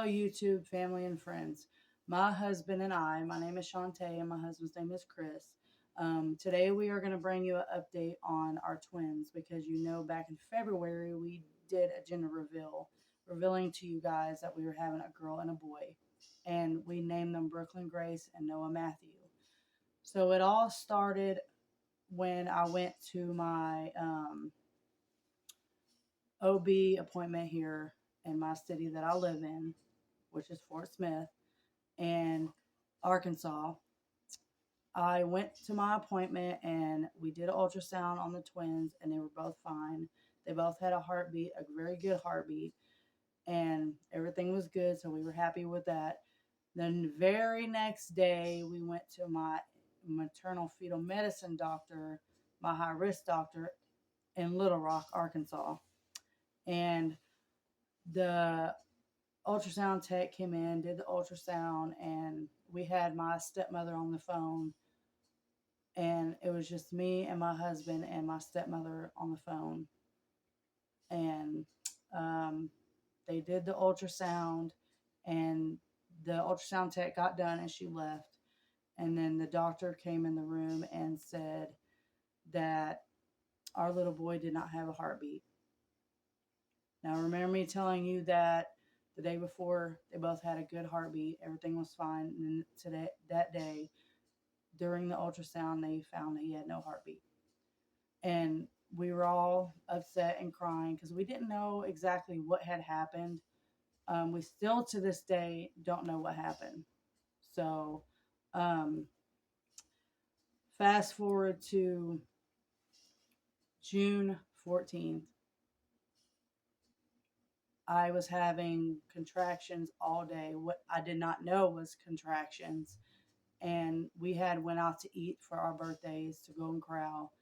YouTube family and friends. My husband and I, my name is Shantae and my husband's name is Chris. Today we are going to bring you an update on our twins because back in February we did a gender reveal, revealing to you guys that we were having a girl and a boy. And we named them Brooklyn Grace and Noah Matthew. So it all started when I went to my OB appointment here in my city that I live in, which is Fort Smith and Arkansas. I went to my appointment and we did an ultrasound on the twins and they were both fine. They both had a heartbeat, a very good heartbeat, and everything was good, so we were happy with that. Then the very next day, we went to my maternal fetal medicine doctor, my high risk doctor in Little Rock, Arkansas. And the ultrasound tech came in, did the ultrasound, and we had my stepmother on the phone. And it was just me and my husband and my stepmother on the phone. And they did the ultrasound, and the ultrasound tech got done and she left. And then the doctor came in the room and said that our little boy did not have a heartbeat. Now, remember me telling you that the day before they both had a good heartbeat, everything was fine. And then that day, during the ultrasound, they found that he had no heartbeat. And we were all upset and crying because we didn't know exactly what had happened. We still to this day don't know what happened. So, fast forward to June 14th. I was having contractions all day. What I did not know was contractions. And we had went out to eat for our birthdays to Golden Corral.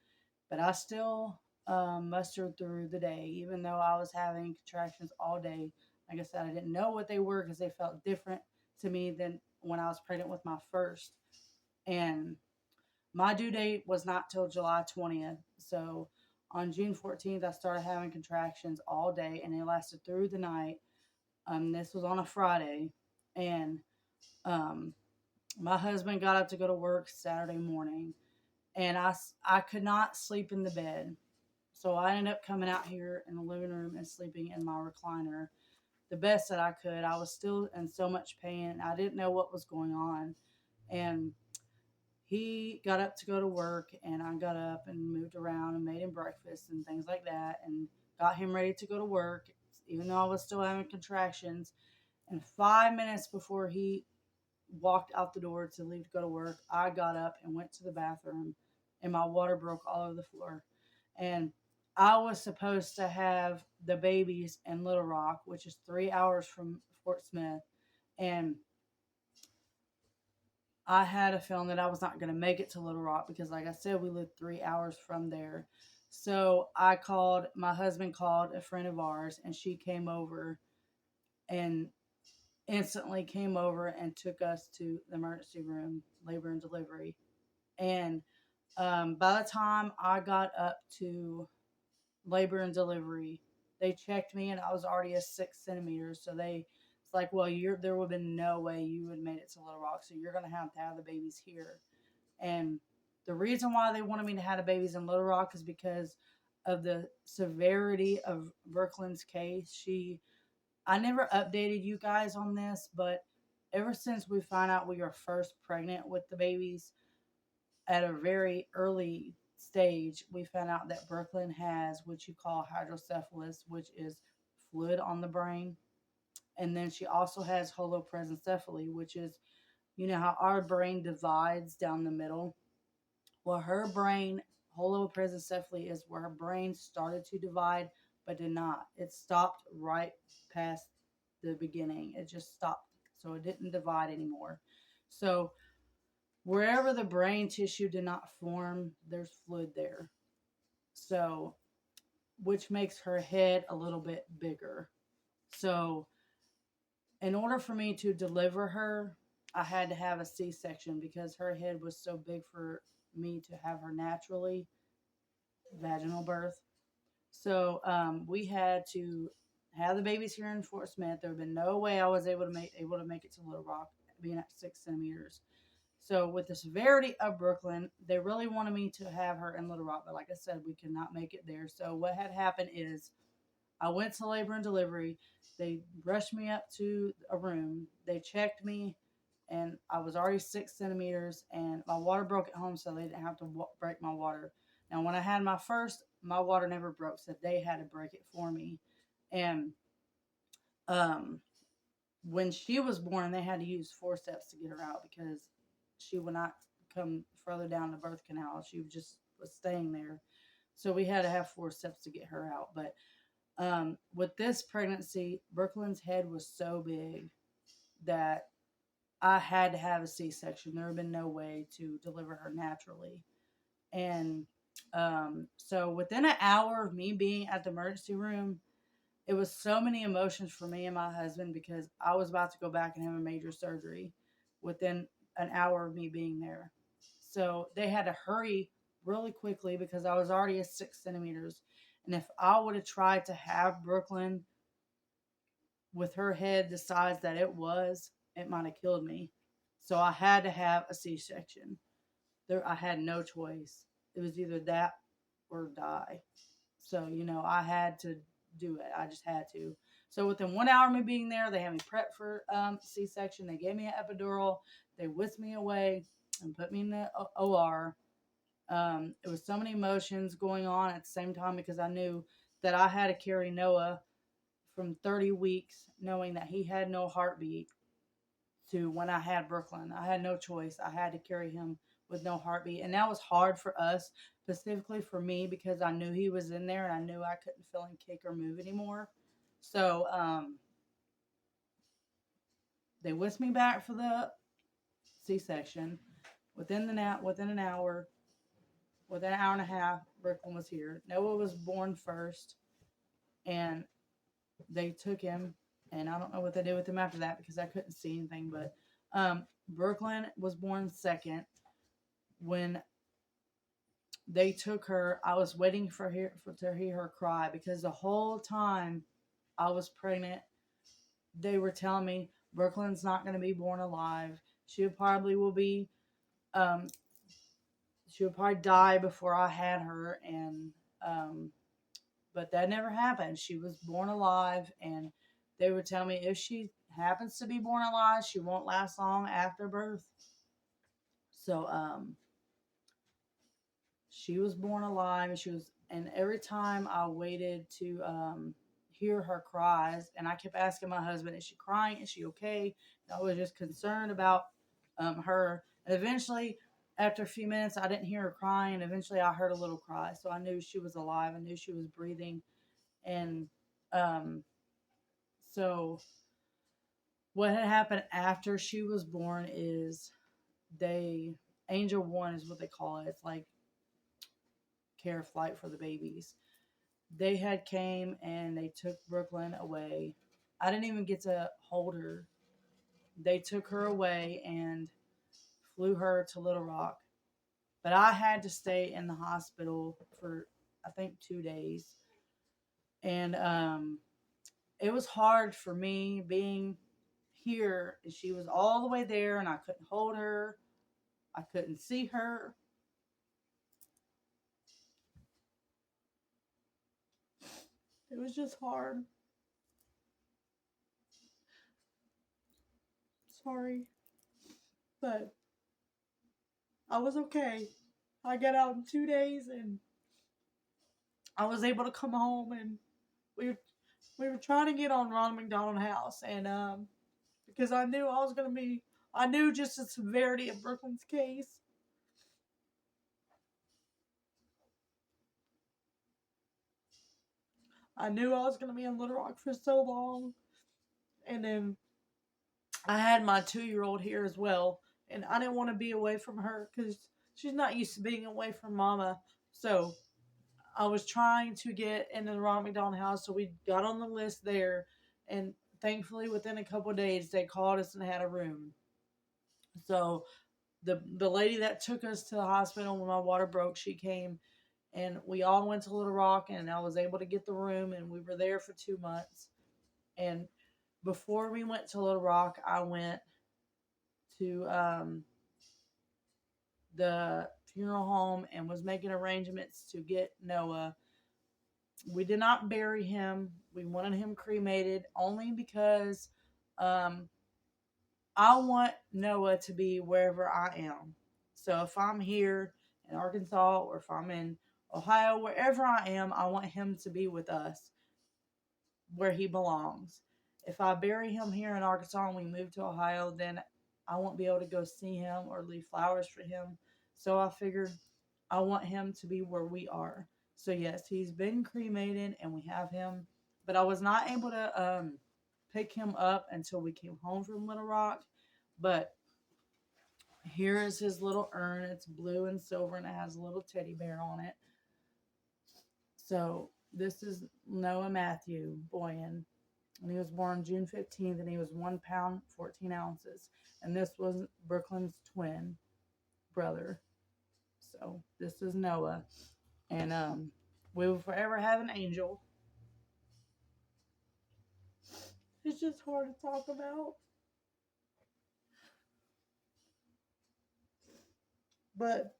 But I still mustered through the day, even though I was having contractions all day. Like I said, I didn't know what they were because they felt different to me than when I was pregnant with my first. And my due date was not till July 20th. So on June 14th, I started having contractions all day, and they lasted through the night. This was on a Friday. And my husband got up to go to work Saturday morning. And I could not sleep in the bed. So I ended up coming out here in the living room and sleeping in my recliner the best that I could. I was still in so much pain. I didn't know what was going on. And he got up to go to work, and I got up and moved around and made him breakfast and things like that and got him ready to go to work, even though I was still having contractions. And 5 minutes before he walked out the door to leave to go to work, I got up and went to the bathroom, and my water broke all over the floor. And I was supposed to have the babies in Little Rock, which is 3 hours from Fort Smith. And I had a feeling that I was not going to make it to Little Rock because, like I said, we lived 3 hours from there. So my husband called a friend of ours, and she came over and instantly came over and took us to the emergency room, labor and delivery. And by the time I got up to labor and delivery, they checked me and I was already a 6 centimeters. So it's like, well, there would have been no way you would have made it to Little Rock. So you're going to have the babies here. And the reason why they wanted me to have the babies in Little Rock is because of the severity of Brooklyn's case. I never updated you guys on this, but ever since we found out we were first pregnant with the babies at a very early stage, we found out that Brooklyn has what you call hydrocephalus, which is fluid on the brain. And then she also has holopresencephaly, which is, how our brain divides down the middle. Well, her brain, holopresencephaly, is where her brain started to divide, but did not. It stopped right past the beginning. It just stopped. So it didn't divide anymore. So wherever the brain tissue did not form, there's fluid there. So, which makes her head a little bit bigger. So, in order for me to deliver her, I had to have a C-section because her head was so big for me to have her naturally vaginal birth. So we had to had the babies here in Fort Smith, there would have been no way I was able to make it to Little Rock, being at 6 centimeters. So with the severity of Brooklyn, they really wanted me to have her in Little Rock, but like I said, we could not make it there. So what had happened is I went to labor and delivery. They rushed me up to a room. They checked me, and I was already 6 centimeters, and my water broke at home, so they didn't have to break my water. Now, when I had my first, my water never broke, so they had to break it for me. And um, when she was born, they had to use forceps to get her out because she would not come further down the birth canal. She just was staying there. So we had to have forceps to get her out. But with this pregnancy, Brooklyn's head was so big that I had to have a C-section. There had been no way to deliver her naturally. And so within an hour of me being at the emergency room, it was so many emotions for me and my husband because I was about to go back and have a major surgery within an hour of me being there. So they had to hurry really quickly because I was already at 6 centimeters. And if I would have tried to have Brooklyn with her head the size that it was, it might have killed me. So I had to have a C-section. I had no choice. It was either that or die. So, I had to do it. I just had to. So within 1 hour of me being there, they had me prepped for C-section. They gave me an epidural. They whisked me away and put me in the OR. It was so many emotions going on at the same time because I knew that I had to carry Noah from 30 weeks, knowing that he had no heartbeat, to when I had Brooklyn. I had no choice. I had to carry him with no heartbeat. And that was hard for us, specifically for me, because I knew he was in there and I knew I couldn't feel him kick or move anymore. So they whisked me back for the C-section. Within an hour, within an hour and a half, Brooklyn was here. Noah was born first, and they took him, and I don't know what they did with him after that because I couldn't see anything. But Brooklyn was born second. When they took her, I was waiting to hear her cry because the whole time I was pregnant, they were telling me Brooklyn's not going to be born alive. She probably will be. Um, she would probably die before I had her, and but that never happened. She was born alive, and they would tell me if she happens to be born alive, she won't last long after birth. So she was born alive, and every time I waited to hear her cries, and I kept asking my husband, "Is she crying? Is she okay?" And I was just concerned about her. And eventually, after a few minutes, I didn't hear her crying, and eventually, I heard a little cry, so I knew she was alive. I knew she was breathing, and um, so what had happened after she was born is Angel One is what they call it. It's like care flight for the babies. They had came and they took Brooklyn away. I didn't even get to hold her. They took her away and flew her to Little Rock. But I had to stay in the hospital for, I think, 2 days. And it was hard for me being here. She was all the way there and I couldn't hold her. I couldn't see her. It was just hard. Sorry. But I was okay. I got out in 2 days and I was able to come home, and we were, we were trying to get on Ronald McDonald House, and because I knew just the severity of Brooklyn's case. I knew I was gonna be in Little Rock for so long, and then I had my 2-year-old here as well, and I didn't want to be away from her because she's not used to being away from Mama. So I was trying to get into the Ronald McDonald House, so we got on the list there, and thankfully within a couple of days they called us and had a room. So the lady that took us to the hospital when my water broke, she came, and we all went to Little Rock, and I was able to get the room, and we were there for 2 months. And before we went to Little Rock, I went to the funeral home and was making arrangements to get Noah. We did not bury him. We wanted him cremated only because um, I want Noah to be wherever I am. So if I'm here in Arkansas or if I'm in Ohio, wherever I am, I want him to be with us where he belongs. If I bury him here in Arkansas and we move to Ohio, then I won't be able to go see him or leave flowers for him. So I figured I want him to be where we are. So yes, he's been cremated and we have him, but I was not able to pick him up until we came home from Little Rock. But here is his little urn. It's blue and silver and it has a little teddy bear on it. So this is Noah Matthew Boyan. And he was born June 15th and he was 1 pound, 14 ounces. And this was Brooklyn's twin brother. So this is Noah. And we will forever have an angel. It's just hard to talk about. But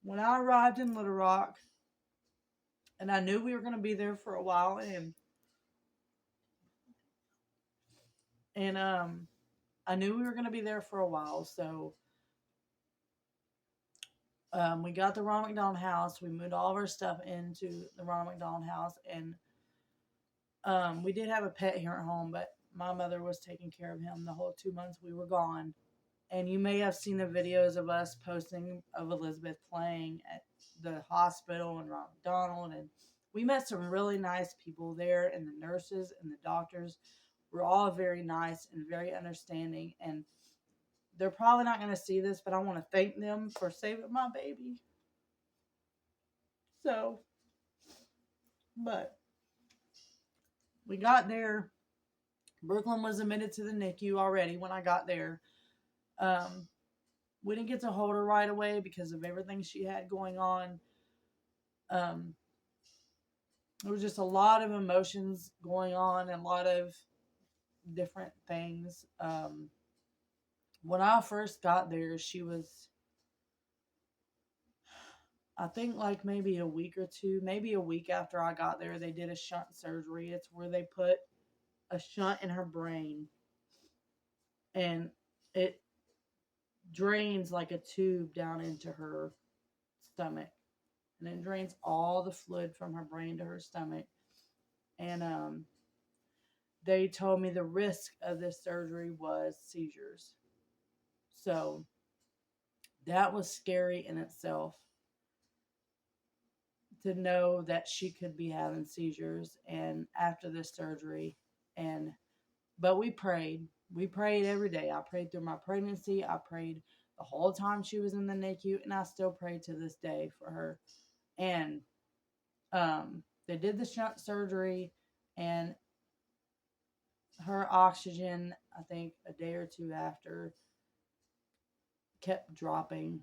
when I arrived in Little Rock, and I knew we were going to be there for a while, and I knew we were going to be there for a while, so we got the Ronald McDonald house. We moved all of our stuff into the Ronald McDonald house, and we did have a pet here at home, but my mother was taking care of him the whole 2 months we were gone. And you may have seen the videos of us posting of Elizabeth playing at the hospital and Ronald McDonald, and we met some really nice people there, and the nurses and the doctors were all very nice and very understanding. And they're probably not going to see this, but I want to thank them for saving my baby. So, but we got there. Brooklyn was admitted to the NICU already when I got there. Um, we didn't get to hold her right away because of everything she had going on. Um, there was just a lot of emotions going on and a lot of different things. When I first got there, she was, I think, like maybe a week or two, maybe a week after I got there, they did a shunt surgery. It's where they put a shunt in her brain and it drains like a tube down into her stomach, and it drains all the fluid from her brain to her stomach. And they told me the risk of this surgery was seizures. So that was scary in itself to know that she could be having seizures and after this surgery. And but we prayed. We prayed every day. I prayed through my pregnancy. I prayed the whole time she was in the NICU, and I still pray to this day for her. And they did the shunt surgery, and her oxygen, I think a day or two after, kept dropping,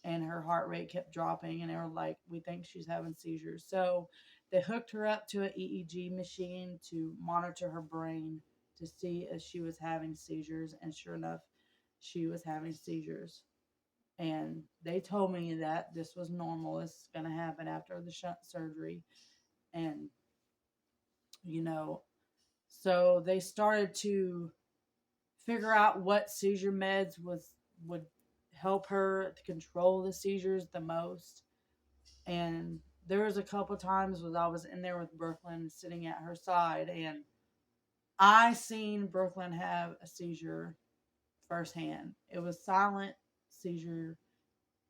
and her heart rate kept dropping, and they were like, we think she's having seizures. So they hooked her up to an EEG machine to monitor her brain to see if she was having seizures, and sure enough, she was having seizures. And they told me that this was normal. This is going to happen after the shunt surgery. And, you know, so they started to figure out what seizure meds would help her to control the seizures the most. And there was a couple times when I was in there with Brooklyn sitting at her side, and I seen Brooklyn have a seizure firsthand. It was silent seizure.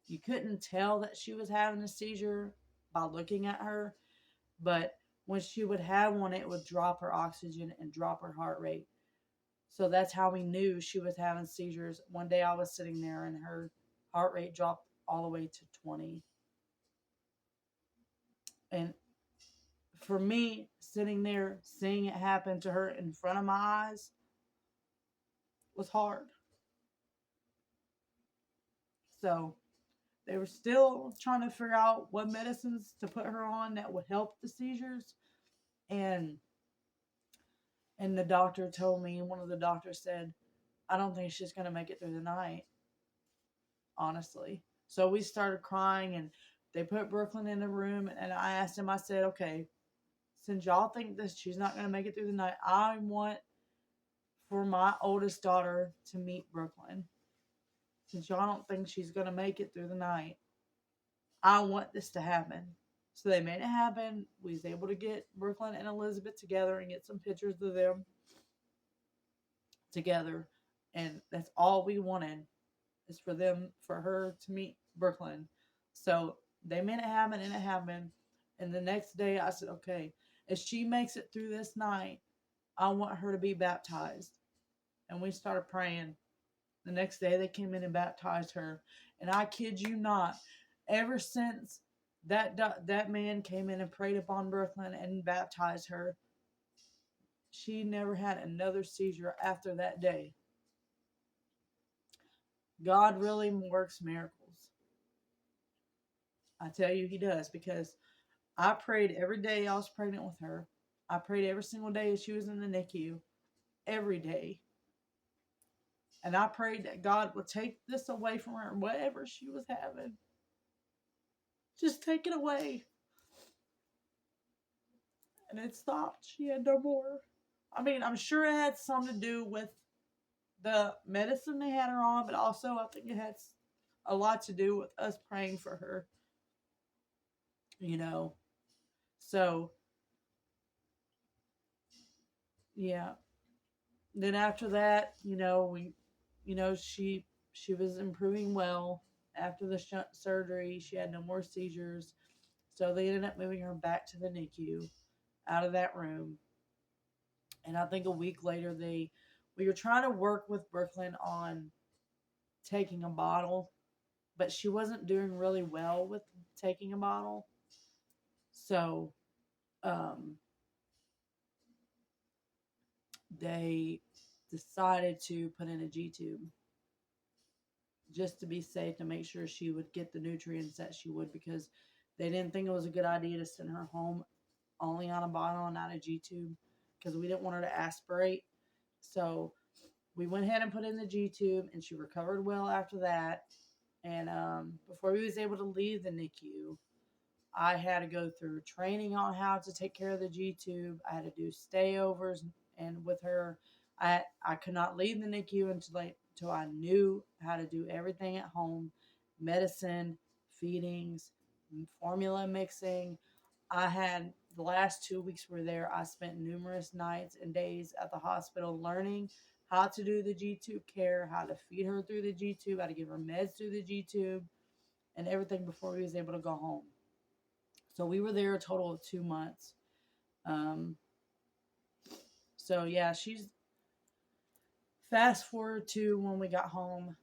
You couldn't tell that she was having a seizure by looking at her, but when she would have one, it would drop her oxygen and drop her heart rate. So that's how we knew she was having seizures. One day I was sitting there and her heart rate dropped all the way to 20. And for me, sitting there, seeing it happen to her in front of my eyes was hard. So they were still trying to figure out what medicines to put her on that would help the seizures. And And the doctor told me, one of the doctors said, I don't think she's going to make it through the night, honestly. So we started crying, and they put Brooklyn in the room. And I asked him, I said, okay, since y'all think that she's not going to make it through the night, I want for my oldest daughter to meet Brooklyn. Since y'all don't think she's going to make it through the night, I want this to happen. So they made it happen. We was able to get Brooklyn and Elizabeth together and get some pictures of them together. And that's all we wanted, is for her to meet Brooklyn. So they made it happen, and it happened. And the next day I said, okay, if she makes it through this night, I want her to be baptized. And we started praying. The next day they came in and baptized her. And I kid you not, ever since that man came in and prayed upon Brooklyn and baptized her, she never had another seizure after that day. God really works miracles. I tell you, he does, because I prayed every day I was pregnant with her. I prayed every single day as she was in the NICU, every day. And I prayed that God would take this away from her, whatever she was having. Just take it away. And it stopped. She had no more. I mean, I'm sure it had something to do with the medicine they had her on, but also I think it had a lot to do with us praying for her, you know. So, yeah. Then after that, she was improving well after the shunt surgery. She had no more seizures. So they ended up moving her back to the NICU out of that room. And I think a week later, we were trying to work with Brooklyn on taking a bottle, but she wasn't doing really well with taking a bottle. So um, they decided to put in a G tube just to be safe, to make sure she would get the nutrients that she would, because they didn't think it was a good idea to send her home only on a bottle and not a G tube, because we didn't want her to aspirate. So we went ahead and put in the G tube, and she recovered well after that. And before we was able to leave the NICU, I had to go through training on how to take care of the G tube. I had to do stayovers, and with her, I could not leave the NICU until I knew how to do everything at home: medicine, feedings, formula mixing. I had the last 2 weeks we were there. I spent numerous nights and days at the hospital learning how to do the G tube care, how to feed her through the G tube, how to give her meds through the G tube, and everything before we was able to go home. So we were there a total of 2 months. Um, so yeah, she's fast forward to when we got home.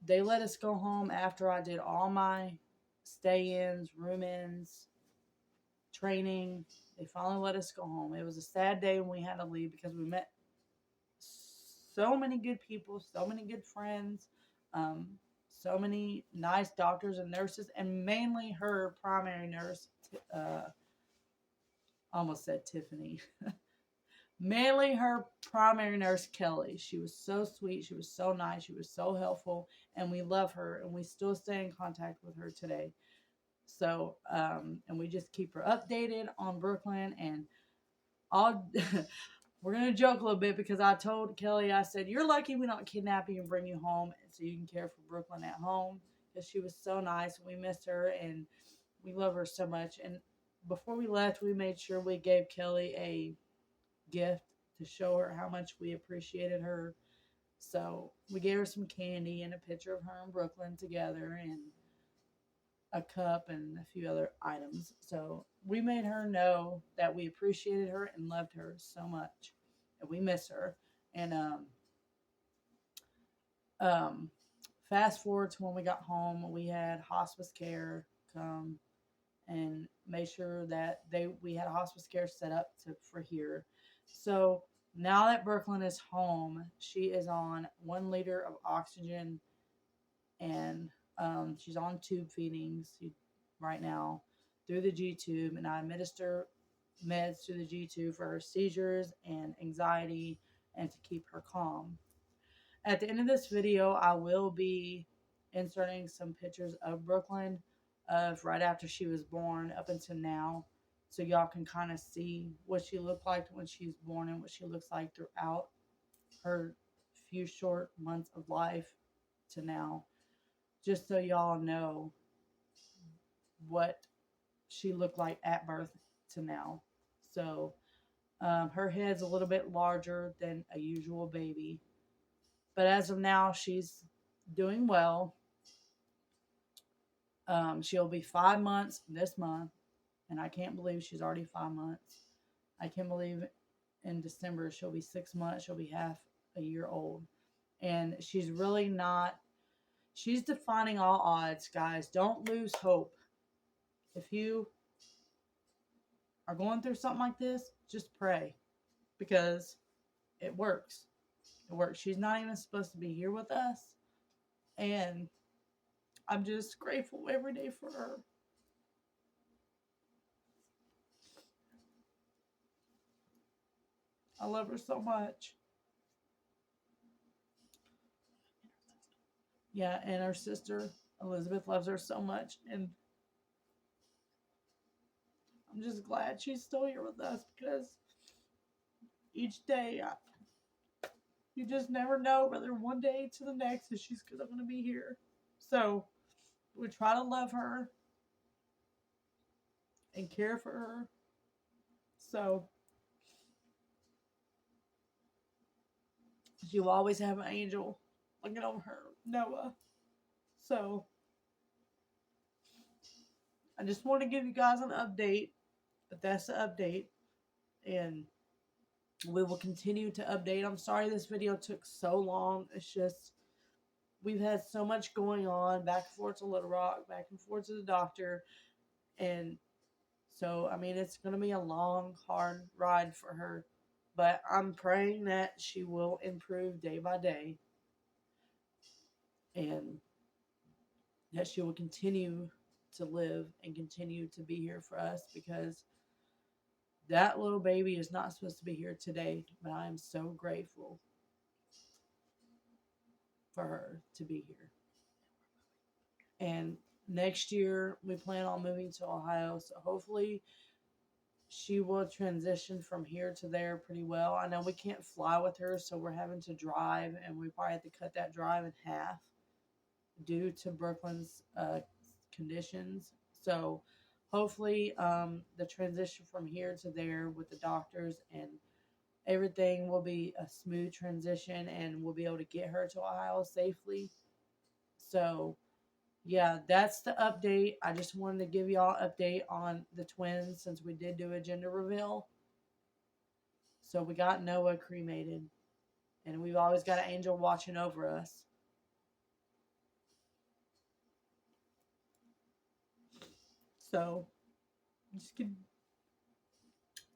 They let us go home after I did all my stay-ins, room-ins, training. They finally let us go home. It was a sad day when we had to leave, because we met so many good people, so many good friends, um, so many nice doctors and nurses, and mainly her primary nurse. Almost said Tiffany. Mainly her primary nurse, Kelly. She was so sweet. She was so nice. She was so helpful. And we love her. And we still stay in contact with her today. So, and we just keep her updated on Brooklyn. And I'll, we're going to joke a little bit, because I told Kelly, I said, you're lucky we don't kidnap you and bring you home so you can care for Brooklyn at home. Because she was so nice. We miss her, and we love her so much. And before we left, we made sure we gave Kelly a gift to show her how much we appreciated her. So we gave her some candy and a picture of her in Brooklyn together, and a cup and a few other items. So we made her know that we appreciated her and loved her so much, and we miss her. And um, fast forward to when we got home, we had hospice care come and made sure that we had hospice care set up for here. So now that Brooklyn is home, she is on 1 liter of oxygen, and she's on tube feedings right now through the G tube, and I administer meds through the G2 for her seizures and anxiety and to keep her calm. At the end of this video, I will be inserting some pictures of Brooklyn of right after she was born up until now. So y'all can kind of see what she looked like when she was born and what she looks like throughout her few short months of life to now. Just so y'all know what she looked like at birth to now. So her head's a little bit larger than a usual baby. But as of now, she's doing well. She'll be 5 months this month, and I can't believe she's already 5 months. I can't believe in December she'll be 6 months. She'll be half a year old. And she's really not, she's defying all odds, guys. Don't lose hope. If you are going through something like this, just pray because it works. It works. She's not even supposed to be here with us. And I'm just grateful every day for her. I love her so much. Yeah, and her sister, Elizabeth, loves her so much. And I'm just glad she's still here with us because each day, you just never know whether one day to the next if she's still going to be here. So we try to love her and care for her. So she will always have an angel looking over her, Noah. So I just want to give you guys an update, but that's the update. And we will continue to update. I'm sorry this video took so long. It's just, we've had so much going on, back and forth to Little Rock, back and forth to the doctor. And so, I mean, it's going to be a long, hard ride for her. But I'm praying that she will improve day by day. And that she will continue to live and continue to be here for us, because that little baby is not supposed to be here today. But I am so grateful for her to be here. And next year, we plan on moving to Ohio. So hopefully she will transition from here to there pretty well. I know we can't fly with her, so we're having to drive, and we probably have to cut that drive in half due to Brooklyn's conditions. So hopefully the transition from here to there with the doctors and everything will be a smooth transition, and we'll be able to get her to Ohio safely. So yeah, that's the update. I just wanted to give y'all an update on the twins since we did do a gender reveal. So we got Noah cremated, and we've always got an angel watching over us. So just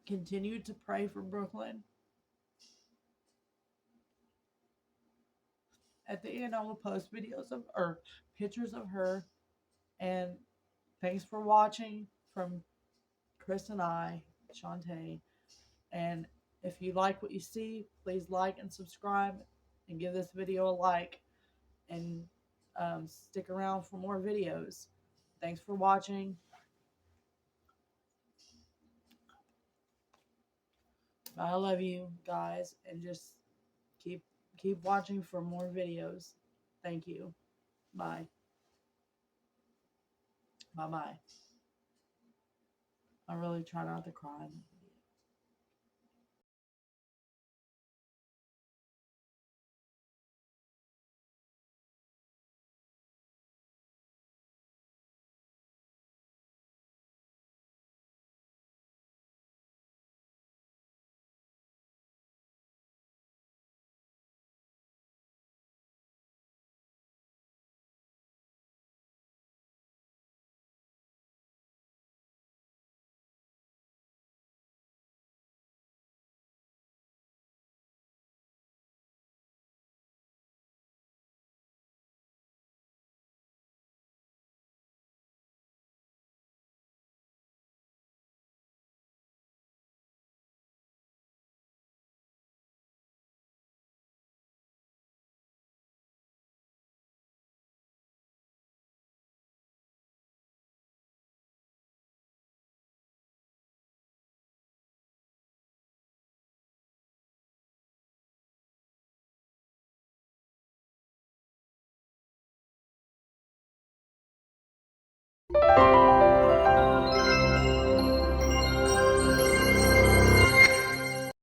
continue to pray for Brooklyn. At the end, I will post videos of or pictures of her. And thanks for watching from Chris and I, Shantae. And if you like what you see, please like and subscribe and give this video a like. And stick around for more videos. Thanks for watching. I love you guys, and just keep watching for more videos. Thank you. Bye. Bye bye. I really try not to cry.